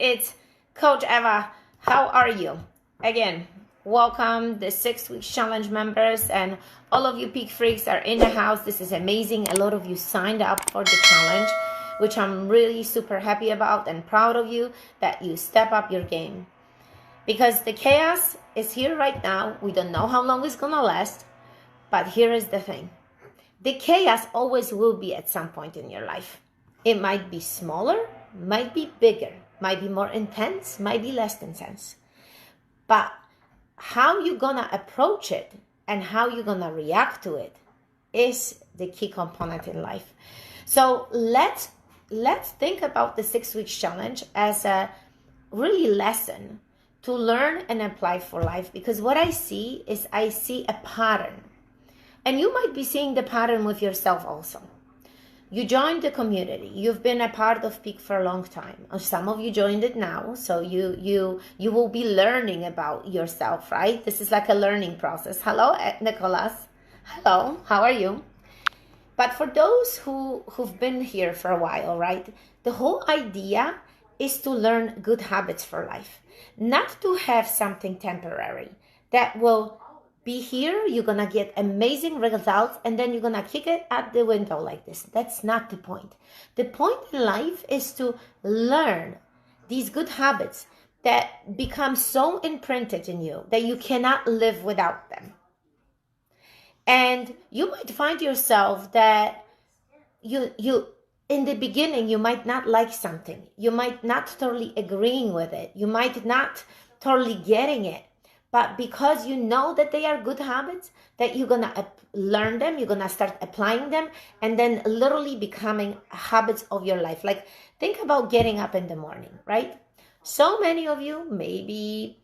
it's Coach Eva. How are you? Again, welcome the 6-week challenge members, and all of you peak freaks are in the house. This is amazing. A lot of you signed up for the challenge, which I'm really super happy about and proud of you that you step up your game. Because the chaos is here right now. We don't know how long it's gonna last, but here is the thing. The chaos always will be at some point in your life. It might be smaller, might be bigger, might be more intense, might be less intense. But how you're gonna approach it and how you're gonna react to it is the key component in life. So let's think about the 6-week challenge as a really lesson to learn and apply for life, because what I see is I see a pattern. And you might be seeing the pattern with yourself also. You joined the community. You've been a part of Peak for a long time. Or some of you joined it now, so you will be learning about yourself, right? This is like a learning process. Hello, Nicholas. Hello, how are you? But for those who've been here for a while, right? The whole idea is to learn good habits for life. Not to have something temporary that will be here, you're gonna get amazing results, and then you're gonna kick it out the window like this. That's not the point. The point in life is to learn these good habits that become so imprinted in you that you cannot live without them. And you might find yourself that you in the beginning, you might not like something. You might not totally agreeing with it. You might not totally getting it. But because you know that they are good habits, that you're going to learn them, you're going to start applying them, and then literally becoming habits of your life. Like, think about getting up in the morning, right? So many of you maybe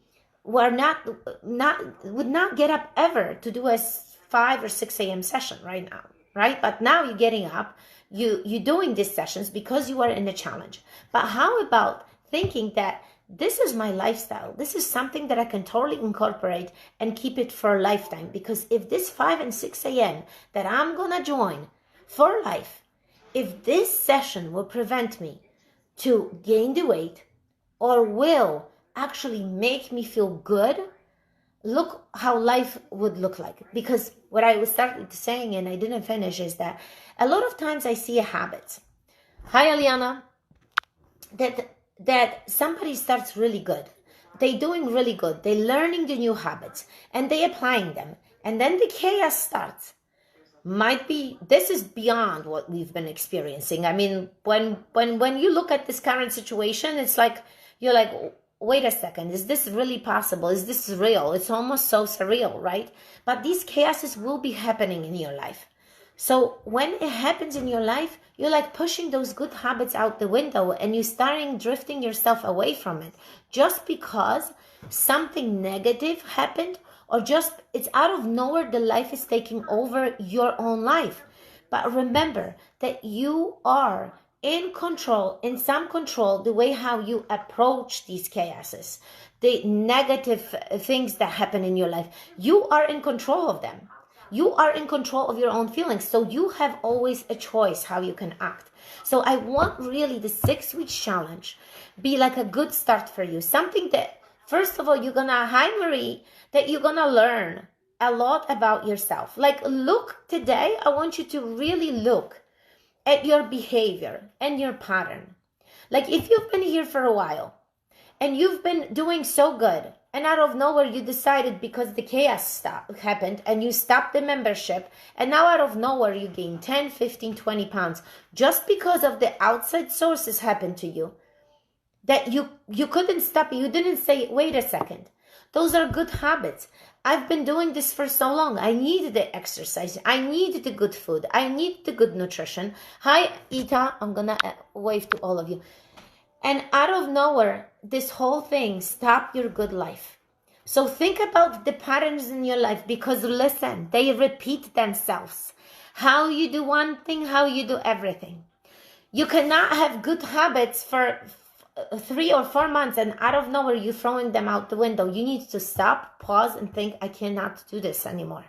would not get up ever to do a 5 or 6 a.m. session right now, right? But now you're getting up, you're doing these sessions because you are in a challenge. But how about thinking that this is my lifestyle. This is something that I can totally incorporate and keep it for a lifetime. Because if this 5 and 6 a.m. that I'm going to join for life, if this session will prevent me to gain the weight or will actually make me feel good, look how life would look like. Because what I was started saying and I didn't finish is that a lot of times I see a habit. Hi, Aliana. That somebody starts really good. They're doing really good. They're learning the new habits and they're applying them. And then the chaos starts. This is beyond what we've been experiencing. I mean, when you look at this current situation, it's like, you're like, wait a second, is this really possible? Is this real? It's almost so surreal, right? But these chaoses will be happening in your life. So when it happens in your life, you're like pushing those good habits out the window and you're starting drifting yourself away from it just because something negative happened, or just it's out of nowhere the life is taking over your own life. But remember that you are in control, in some control, the way how you approach these chaoses, the negative things that happen in your life. You are in control of them. You are in control of your own feelings. So you have always a choice how you can act. So I want really the 6-week challenge be like a good start for you. Something that, first of all, hi Marie, that you're gonna learn a lot about yourself. Like, look today, I want you to really look at your behavior and your pattern. Like, if you've been here for a while and you've been doing so good, and out of nowhere you decided because the chaos happened and you stopped the membership, and now out of nowhere you gain 10, 15, 20 pounds just because of the outside sources happened to you, that you couldn't stop it. You didn't say, wait a second, those are good habits. I've been doing this for so long. I need the exercise. I need the good food. I need the good nutrition. Hi, Ita. I'm going to wave to all of you. And out of nowhere, this whole thing stopped your good life. So think about the patterns in your life, because listen, they repeat themselves. How you do one thing, how you do everything. You cannot have good habits for 3 or 4 months and out of nowhere you're throwing them out the window. You need to stop, pause, and think, I cannot do this anymore.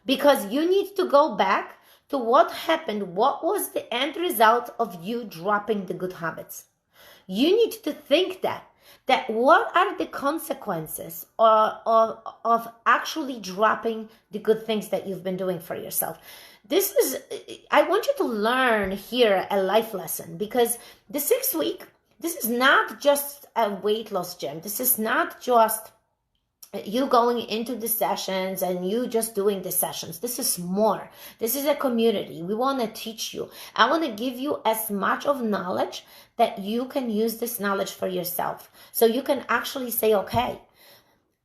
Because you need to go back to what happened. What was the end result of you dropping the good habits? You need to think that what are the consequences of actually dropping the good things that you've been doing for yourself. I want you to learn here a life lesson, because the 6th week, this is not just a weight loss gym. This is not just you going into the sessions and you just doing the sessions. This is more. This is a community. We want to teach you. I want to give you as much of knowledge that you can use this knowledge for yourself. So you can actually say, okay,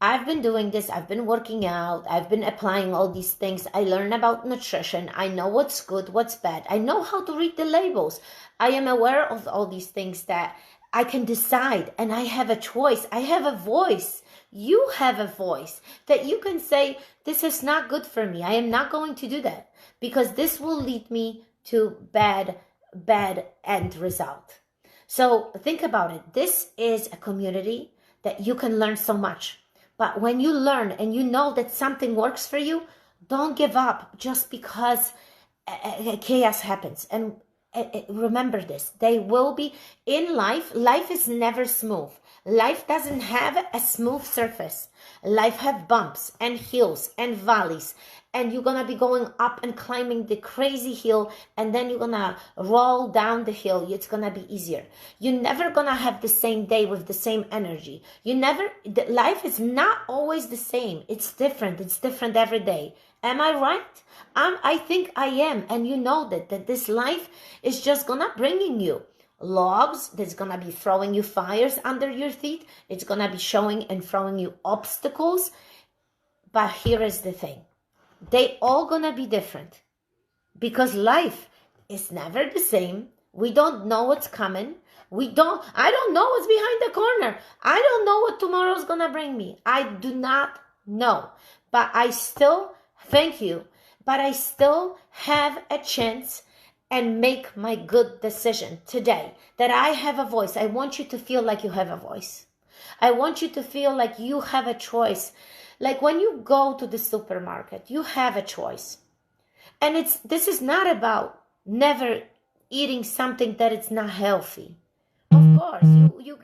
I've been doing this. I've been working out. I've been applying all these things. I learned about nutrition. I know what's good, what's bad. I know how to read the labels. I am aware of all these things that I can decide, and I have a choice. I have a voice. You have a voice that you can say, this is not good for me. I am not going to do that because this will lead me to bad end result. So think about it. This is a community that you can learn so much. But when you learn and you know that something works for you, don't give up just because chaos happens. And remember this, they will be in life. Life is never smooth. Life doesn't have a smooth surface. Life have bumps and hills and valleys, and you're gonna be going up and climbing the crazy hill, and then you're gonna roll down the hill. It's gonna be easier. You're never gonna have the same day with the same energy. Life is not always the same. It's different every day. Am I right? I think I am. And you know that this life is just gonna bringing you logs, that's gonna be throwing you fires under your feet. It's gonna be showing and throwing you obstacles. But here is the thing. They all gonna be different because life is never the same. We don't know what's coming. I don't know what's behind the corner. I don't know what tomorrow's gonna bring me. I do not know. But I still thank you. But I still have a chance and make my good decision today, that I have a voice. I want you to feel like you have a voice. I want you to feel like you have a choice. Like when you go to the supermarket, you have a choice. And this is not about never eating something that it's not healthy. Of course,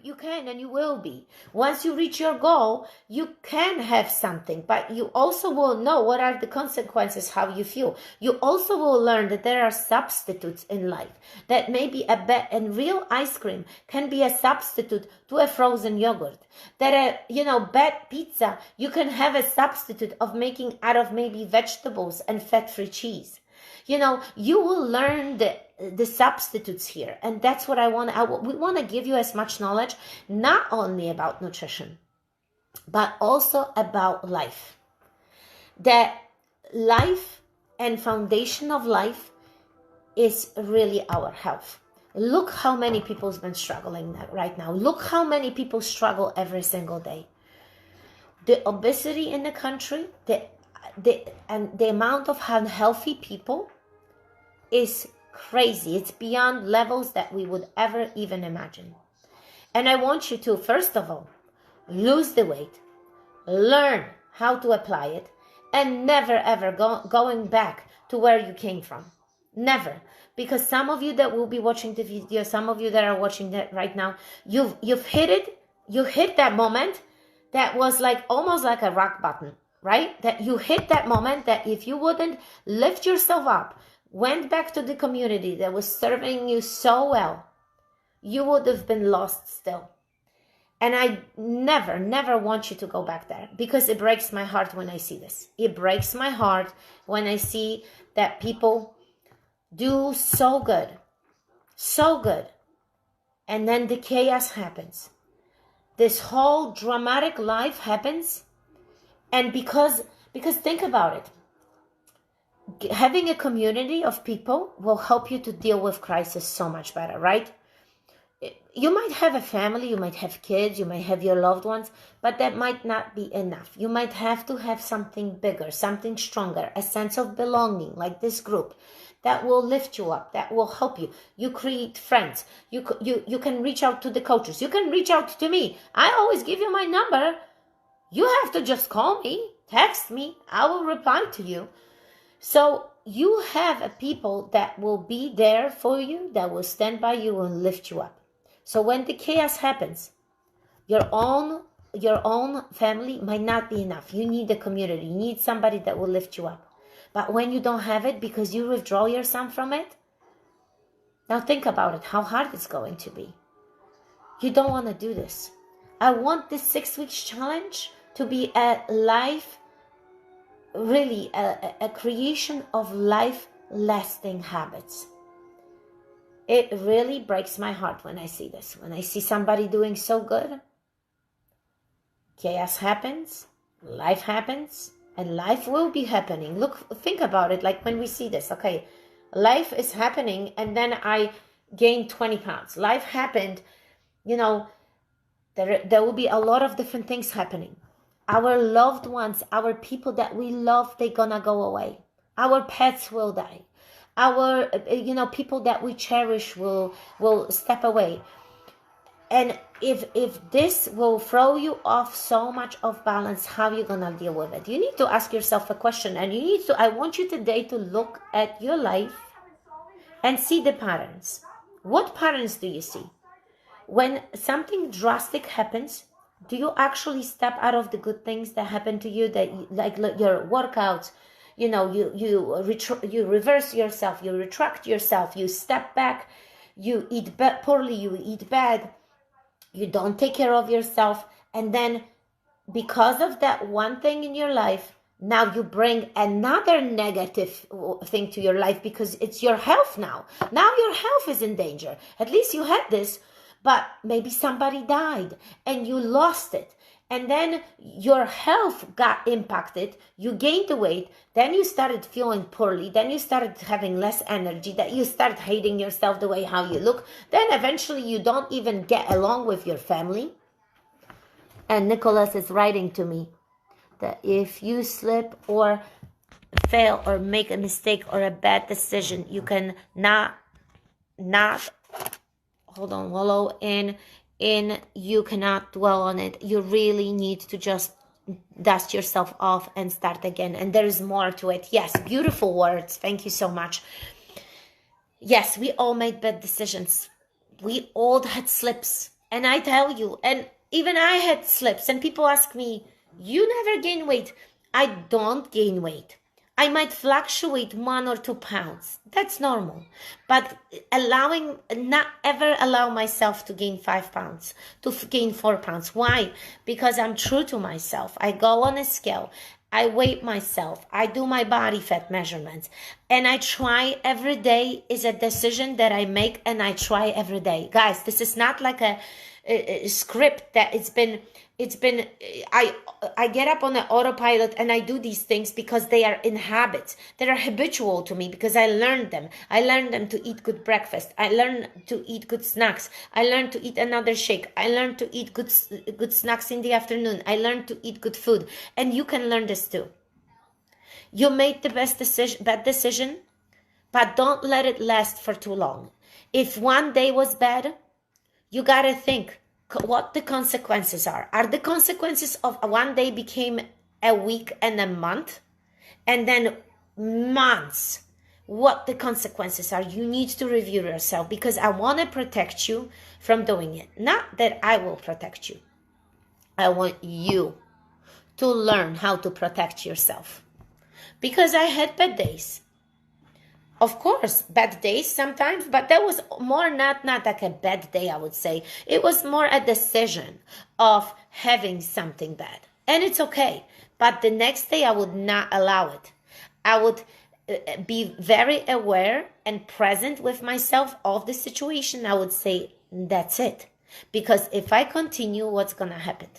you can and you will be. Once you reach your goal, you can have something, but you also will know what are the consequences, how you feel. You also will learn that there are substitutes in life, that maybe and real ice cream can be a substitute to a frozen yogurt. That bad pizza, you can have a substitute of making out of maybe vegetables and fat-free cheese. You will learn the substitutes here. And that's what we want to give you as much knowledge, not only about nutrition, but also about life. That life and foundation of life is really our health. Look how many people's been struggling right now. Look how many people struggle every single day. The obesity in the country, and the amount of unhealthy people is crazy. It's beyond levels that we would ever even imagine. And I want you to, first of all, lose the weight, learn how to apply it, and never ever going back to where you came from. Never. Because some of you that will be watching the video, some of you that are watching that right now, you've hit it. You hit that moment that was almost like a rock button, right? That you hit that moment that if you wouldn't lift yourself up, went back to the community that was serving you so well, you would have been lost still. And I never want you to go back there, because it breaks my heart when I see this. It breaks my heart when I see that people do so good, and then the chaos happens. This whole dramatic life happens, and because think about it. Having a community of people will help you to deal with crisis so much better, right? You might have a family, you might have kids, you might have your loved ones, but that might not be enough. You might have to have something bigger, something stronger, a sense of belonging, like this group, that will lift you up, that will help you. You create friends. You can reach out to the coaches. You can reach out to me. I always give you my number. You have to just call me, text me. I will reply to you. So you have people that will be there for you, that will stand by you and lift you up. So when the chaos happens, your own family might not be enough. You need a community. You need somebody that will lift you up. But when you don't have it because you withdraw yourself from it, now think about it, how hard it's going to be. You don't want to do this. I want this 6 weeks challenge to be a life, really a creation of life-lasting habits. It really breaks my heart when I see this. When I see somebody doing so good, chaos happens, life happens, and life will be happening. Look, think about it, like when we see this, okay, life is happening, and then I gained 20 pounds. Life happened, there will be a lot of different things happening. Our loved ones, our people that we love, they're gonna go away. Our pets will die. Our, people that we cherish will step away. And if this will throw you off so much of balance, how are you gonna deal with it? You need to ask yourself a question, and I want you today to look at your life and see the patterns. What patterns do you see? When something drastic happens, do you actually step out of the good things that happen to you, like your workouts? You reverse yourself, you retract yourself, you step back, you eat poorly, you eat bad, you don't take care of yourself, and then because of that one thing in your life, now you bring another negative thing to your life because it's your health now. Now your health is in danger. At least you had this, but maybe somebody died and you lost it. And then your health got impacted, you gained the weight, then you started feeling poorly, then you started having less energy, that you start hating yourself the way how you look, then eventually you don't even get along with your family. And Nicholas is writing to me that if you slip or fail or make a mistake or a bad decision, you can not wallow in you cannot dwell on it. You really need to just dust yourself off and start again. And there is more to it. Yes, beautiful words. Thank you so much. Yes, we all made bad decisions. We all had slips. And I tell you, and even I had slips. And people ask me, you never gain weight. I don't gain weight. I might fluctuate 1 or 2 pounds. That's normal. But not ever allow myself to gain 5 pounds, to gain 4 pounds. Why? Because I'm true to myself. I go on a scale. I weigh myself. I do my body fat measurements. And I try every day is a decision that I make, and I try every day. Guys, this is not like a script that it's been I get up on an autopilot and I do these things because they are in habits. They are habitual to me because I learned them. I learned them to eat good breakfast. I learned to eat good snacks. I learned to eat another shake. I learned to eat good snacks in the afternoon. I learned to eat good food. And you can learn this too. You made the bad decision, but don't let it last for too long. If one day was bad, you gotta think what the consequences are. Are the consequences of one day became a week and a month, and then months? What the consequences are? You need to review yourself, because I want to protect you from doing it. Not that I will protect you. I want you to learn how to protect yourself, because I had bad days. Of course, bad days sometimes, but that was more not like a bad day, I would say. It was more a decision of having something bad. And it's okay. But the next day, I would not allow it. I would be very aware and present with myself of the situation. I would say, that's it. Because if I continue, what's going to happen?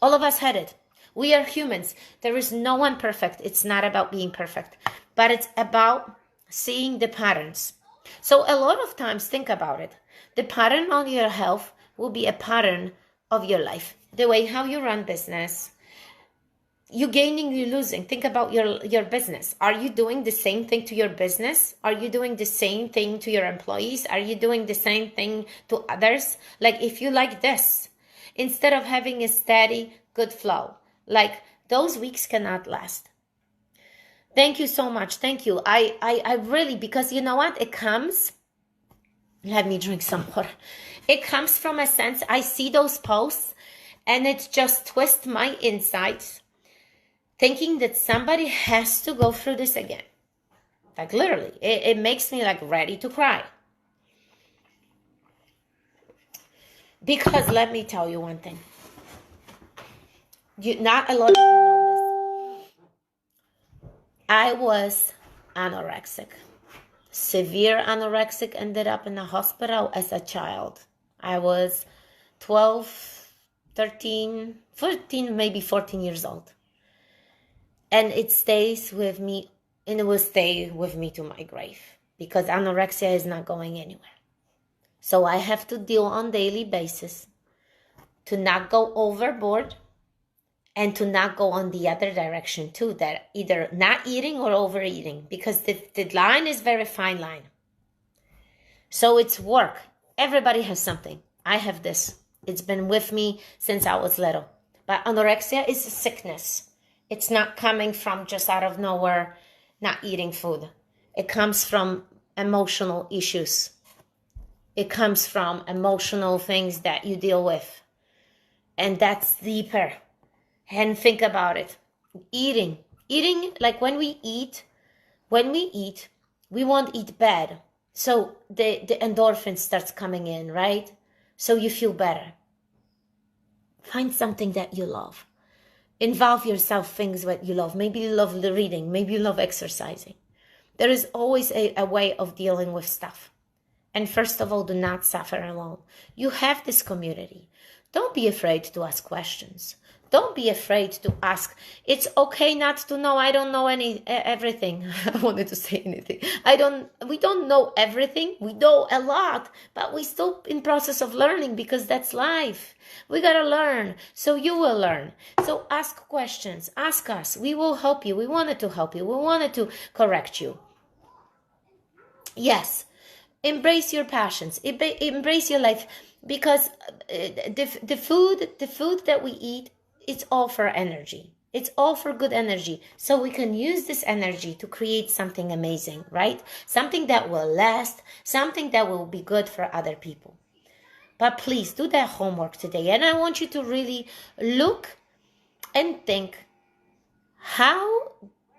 All of us had it. We are humans. There is no one perfect. It's not about being perfect. But it's about seeing the patterns. So a lot of times, think about it. The pattern on your health will be a pattern of your life. The way how you run business. You gaining, you losing. Think about your business. Are you doing the same thing to your business? Are you doing the same thing to your employees? Are you doing the same thing to others? Like if you like this, instead of having a steady, good flow, like those weeks cannot last. Thank you so much. Thank you. I really, because you know what? It comes Let me drink some water. It comes from a sense, I see those posts and it just twists my insides, thinking that somebody has to go through this again. Like literally, it makes me like ready to cry. Because let me tell you one thing. Not a lot of you know this. I was anorexic. Severe anorexic, ended up in the hospital as a child. I was 12, 13, 14, maybe 14 years old. And it stays with me, and it will stay with me to my grave, because anorexia is not going anywhere. So I have to deal on a daily basis to not go overboard and to not go on the other direction too, that either not eating or overeating, because the line is very fine line. So it's work. Everybody has something. I have this. It's been with me since I was little. But anorexia is a sickness. It's not coming from just out of nowhere, not eating food. It comes from emotional issues. It comes from emotional things that you deal with. And that's deeper. And think about it. Eating, like when we eat, we won't eat bad. So the endorphin starts coming in, right? So you feel better. Find something that you love. Involve yourself things that you love. Maybe you love the reading. Maybe you love exercising. There is always a way of dealing with stuff. And first of all, do not suffer alone. You have this community. Don't be afraid to ask questions. Don't be afraid to ask. It's okay not to know. I don't know everything. I wanted to say anything. We don't know everything. We know a lot, but we still in process of learning, because that's life. We got to learn. So you will learn. So ask questions. Ask us. We will help you. We wanted to help you. We wanted to correct you. Yes. Embrace your passions. Embrace your life, because the food that we eat, it's all for energy. It's all for good energy. So we can use this energy to create something amazing, right? Something that will last, something that will be good for other people. But please do that homework today. And I want you to really look and think how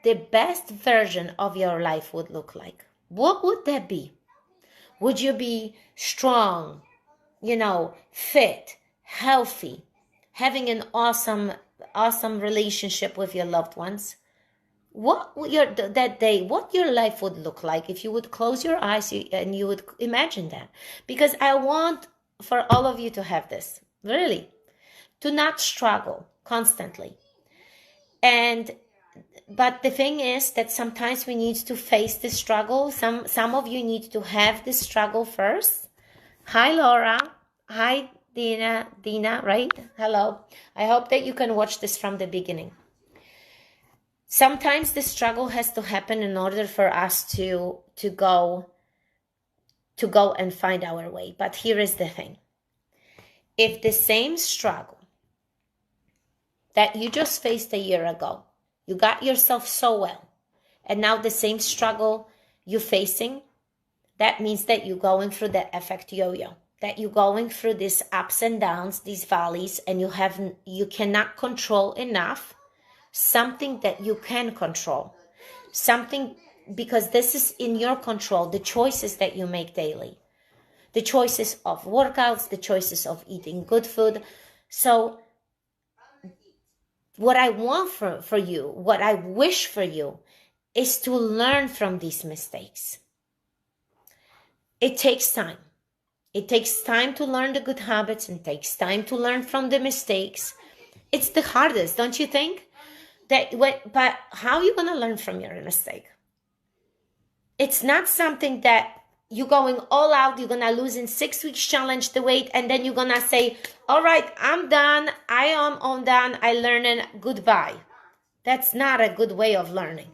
the best version of your life would look like. What would that be? Would you be strong, fit, healthy, having an awesome relationship with your loved ones? What your life would look like if you would close your eyes and you would imagine that? Because I want for all of you to have this, really, to not struggle constantly. But the thing is that sometimes we need to face the struggle. Some of you need to have this struggle first. Hi, Laura. Hi, Dina, right? Hello. I hope that you can watch this from the beginning. Sometimes the struggle has to happen in order for us to go and find our way. But here is the thing. If the same struggle that you just faced a year ago, you got yourself so well, and now the same struggle you're facing, that means that you're going through the effect yo-yo, that you're going through these ups and downs, these valleys, and you cannot control enough something that you can control. Something, because this is in your control, the choices that you make daily, the choices of workouts, the choices of eating good food. So what I want for you, what I wish for you, is to learn from these mistakes. It takes time. It takes time to learn the good habits, and takes time to learn from the mistakes. It's the hardest, don't you think? But how are you going to learn from your mistake? It's not something that you're going all out, you're going to lose in 6 weeks challenge the weight, and then you're going to say, all right, I'm done. I am all done. I learned, goodbye. That's not a good way of learning.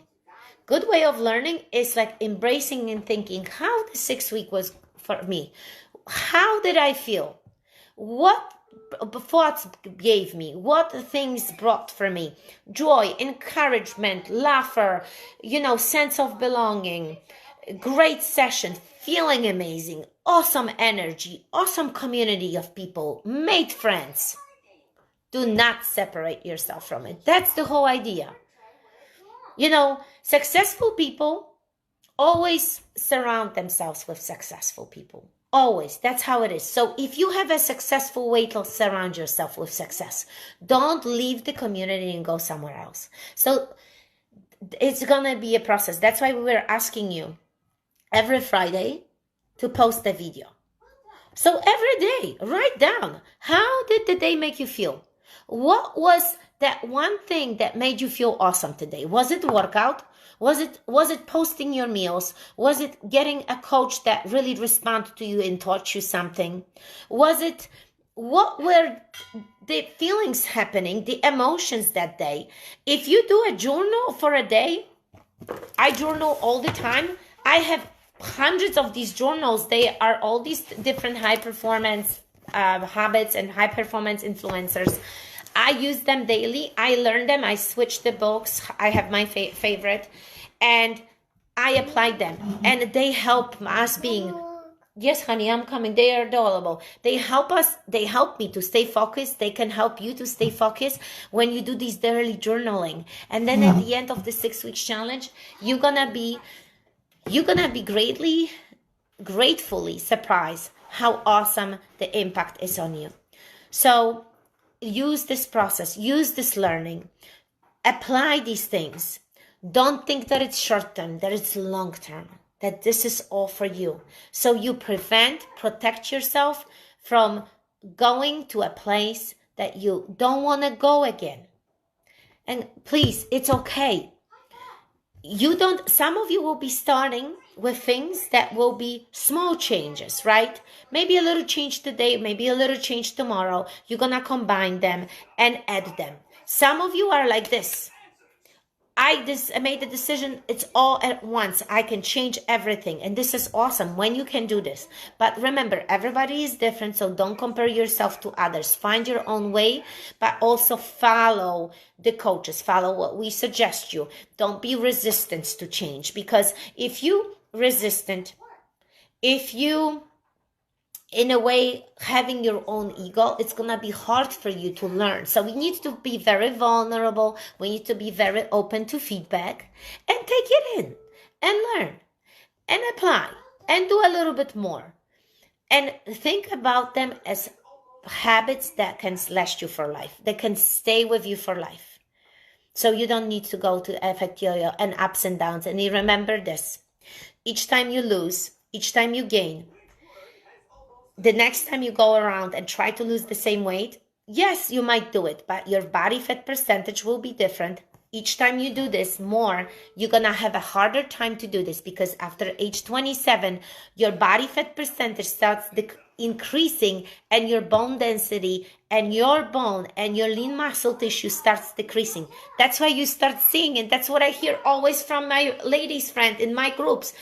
Good way of learning is like embracing and thinking how the 6 week was for me. How did I feel? What thoughts gave me? What things brought for me? Joy, encouragement, laughter, sense of belonging, great session, feeling amazing, awesome energy, awesome community of people, made friends. Do not separate yourself from it. That's the whole idea. You know, successful people always surround themselves with successful people. Always. That's how it is. So if you have a successful way to surround yourself with success, don't leave the community and go somewhere else. So it's going to be a process. That's why we were asking you every Friday to post a video. So every day, write down, how did the day make you feel? What was that one thing that made you feel awesome today? Was it workout? Was it posting your meals? Was it getting a coach that really responded to you and taught you something? What were the feelings happening, the emotions that day? If you do a journal for a day, I journal all the time. I have hundreds of these journals. They are all these different high performance habits and high performance influencers. I use them daily. I learn them. I switch the books. I have my favorite, and I apply them, and they help us being. Yes, honey, I'm coming. They are adorable. They help us. They help me to stay focused. They can help you to stay focused when you do these daily journaling. And then at the end of the 6-week challenge, you're gonna be gratefully surprised how awesome the impact is on you. So use this process, use this learning, apply these things. Don't think that it's short term, that it's long term, that this is all for you. So you protect yourself from going to a place that you don't want to go again. And please, it's okay. Some of you will be starting with things that will be small changes, right? Maybe a little change today, maybe a little change tomorrow. You're going to combine them and add them. Some of you are like this. I made the decision, it's all at once. I can change everything. And this is awesome when you can do this. But remember, everybody is different, so don't compare yourself to others. Find your own way, but also follow the coaches. Follow what we suggest you. Don't be resistant to change, because if you in a way, having your own ego, it's going to be hard for you to learn. So we need to be very vulnerable. We need to be very open to feedback and take it in and learn and apply and do a little bit more. And think about them as habits that can last you for life, that can stay with you for life. So you don't need to go to affect yo-yo and ups and downs. And you remember this, each time you lose, each time you gain, the next time you go around and try to lose the same weight, yes, you might do it, but your body fat percentage will be different. Each time you do this more, you're going to have a harder time to do this, because after age 27, your body fat percentage starts increasing, and your bone density and your bone and your lean muscle tissue starts decreasing. That's why you start seeing, and that's what I hear always from my ladies friend in my groups,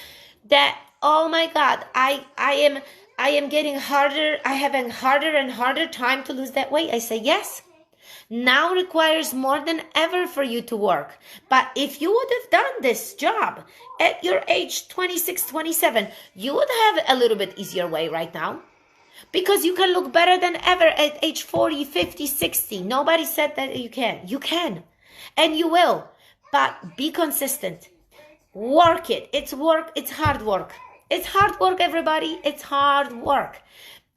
that, oh my God, I am getting harder. I have a harder and harder time to lose that weight. I say, yes, now requires more than ever for you to work. But if you would have done this job at your age 26, 27, you would have a little bit easier way right now, because you can look better than ever at age 40, 50, 60. Nobody said that you can. You can, and you will, but be consistent. Work it. It's work. It's hard work. It's hard work, everybody. It's hard work.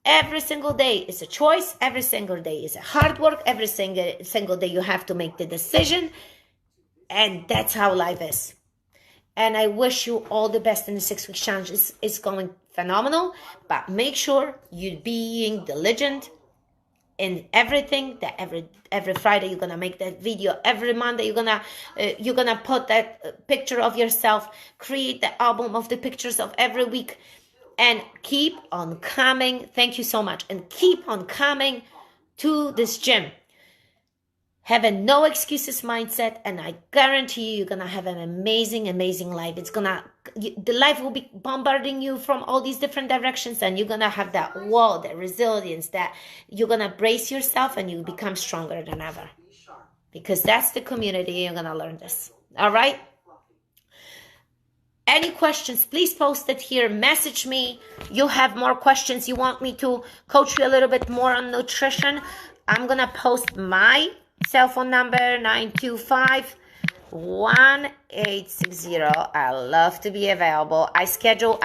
Every single day is a choice. Every single day is a hard work. Every single day you have to make the decision. And that's how life is. And I wish you all the best in the 6-week challenge. It's going phenomenal. But make sure you're being diligent in everything. That every Friday you're gonna make that video. Every Monday you're gonna put that picture of yourself. Create the album of the pictures of every week, and keep on coming. Thank you so much, and keep on coming to this gym. Have a no excuses mindset, and I guarantee you, you're gonna have an amazing life. The life will be bombarding you from all these different directions, and you're gonna have that wall, that resilience, that you're gonna brace yourself, and you become stronger than ever, because that's the community. You're gonna learn this. All right. Any questions, please post it here. Message me. You have more questions. You want me to coach you a little bit more on nutrition. I'm going to post my cell phone number, 925-1860. I love to be available. I schedule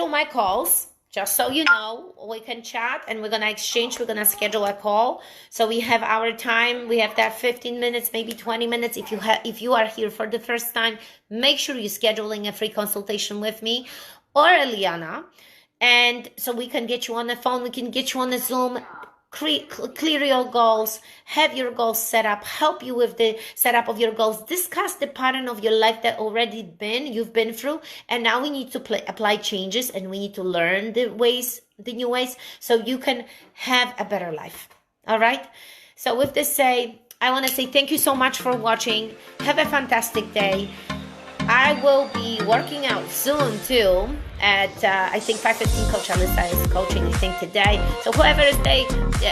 my calls. Just so you know, we can chat and we're going to exchange. We're going to schedule a call. So we have our time. We have that 15 minutes, maybe 20 minutes. If you are here for the first time, make sure you're scheduling a free consultation with me or Eliana. And so we can get you on the phone. We can get you on the Zoom. Clear your goals, have your goals set up, help you with the setup of your goals, discuss the pattern of your life that you've been through, and now we need to apply changes, and we need to learn the new ways, so you can have a better life. All right. So with this I want to say thank you so much for watching. Have a fantastic day. I will be working out soon too at I think 5:15. Coach Alyssa is coaching, I think, today. So whoever is there,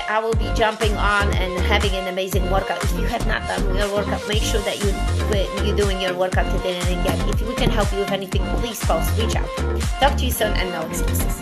I will be jumping on and having an amazing workout. If you have not done your workout, make sure that you're doing your workout today. And again, if we can help you with anything, please reach out. Talk to you soon, and no excuses.